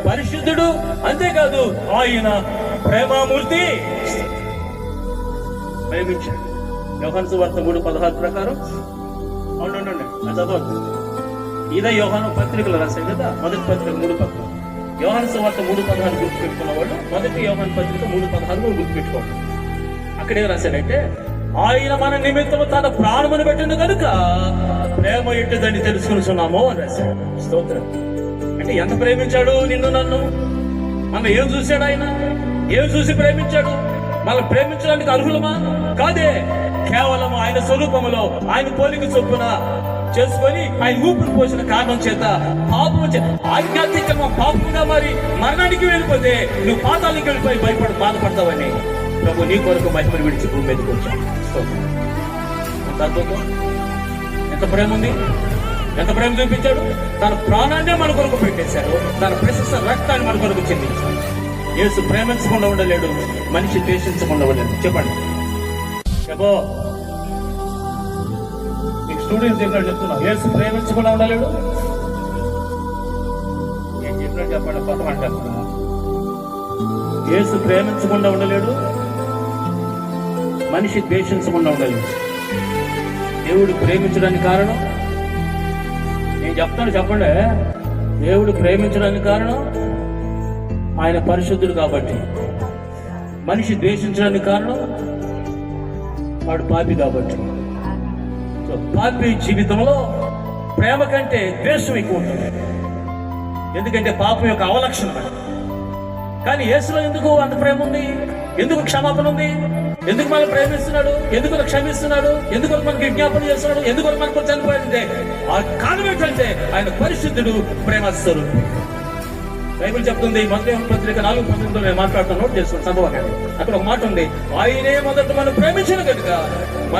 పరిశుద్ధుడు, అంతేకాదు ఆయన ప్రేమామూర్తి. ప్రేమించాడు. యోహాను సువార్త 3:16 ప్రకారం అవునండి చదవద్దు. ఇదే యోహాను పత్రికలు రాశాయి కదా, మొదటి పత్రిక 3:16. యోహాను సువార్త 3:16 గుర్తుపెట్టుకున్న వాళ్ళు మొదటి యోహాను పత్రిక 3:16 గుర్తుపెట్టుకోండి. అక్కడే రాశాడంటే ఆయన మన నిమిత్తము తన ప్రాణమును పెట్టింది కనుక ప్రేమ ఎట్టుదని తెలుసుకున్నాము అని రాశాడు. స్తోత్రం. అంటే ఎంత ప్రేమించాడు నిన్ను నన్ను? మన ఏం చూశాడు ఆయన? ఏం చూసి ప్రేమించాడు? మనం ప్రేమించడానికి అర్హులమా? కాదే. కేవలం ఆయన స్వరూపములో ఆయన పోలిక చొప్పున చేసుకొని ఆయన ఊపిరి పోసిన కారణం చేత పాపం ఆధ్యాత్మికంగా పాపంగా మరి మరణానికి వెళ్ళిపోతే నువ్వు పాతాళానికి వెళ్ళిపోయి బాధపడతావని ప్రభు నీ కొరకు మహిమను విడిచి భూమి మీదకి వచ్చాడు. ఎంత అద్భుతం! ఎంత ప్రేమ ఉంది! ఎంత ప్రేమ చూపించాడు! తన ప్రాణాన్నే మన కొరకు పెట్టేశాడు. తన ప్రశస్త రక్తాన్ని మన కొరకు చెందించాడు. యేసు ప్రేమించకుండా ఉండలేడు, మనిషి ద్వేషించకుండా ఉండలేడు. చెప్పండి చెప్పో. మీకు స్టూడెంట్స్ చెప్పినట్టు చెప్తున్నావు, యేసు ప్రేమించకుండా ఉండలేడు. నేను చెప్పినట్టు చెప్పండి, కొత్త మాట చెప్తున్నా. యేసు ప్రేమించకుండా ఉండలేడు, మనిషి ద్వేషించకుండా ఉండలేడు. దేవుడు ప్రేమించడానికి కారణం నేను చెప్తాను, చెప్పండి. దేవుడు ప్రేమించడానికి కారణం ఆయన పరిశుద్ధుడు కాబట్టి. మనిషి ద్వేషించడానికి కారణం వాడు పాపి కాబట్టి. సో పాపి జీవితంలో ప్రేమ కంటే ద్వేషం ఎక్కువ ఉంటుంది. ఎందుకంటే పాపం యొక్క అవలక్షణం. కానీ యేసులో ఎందుకు అంత ప్రేమ ఉంది? ఎందుకు క్షమాపణ ఉంది? ఎందుకు మనం ప్రేమిస్తున్నాడు? ఎందుకు క్షమిస్తున్నాడు? ఎందుకు మనకి విజ్ఞాపన చేస్తున్నాడు? ఎందుకు మనకు చనిపోయింది? ఆ కారణం ఏంటంటే ఆయన పరిశుద్ధుడు, ప్రేమస్తుడు. బైబిల్ చెప్తుంది, మొదటి పత్రిక 4:19 నేను మాట్లాడుతాను, నోట్ చేసుకోండి, చదవకండి. అక్కడ ఒక మాట ఉంది, ఆయనే మొదట మనం ప్రేమించిన కనుక మనం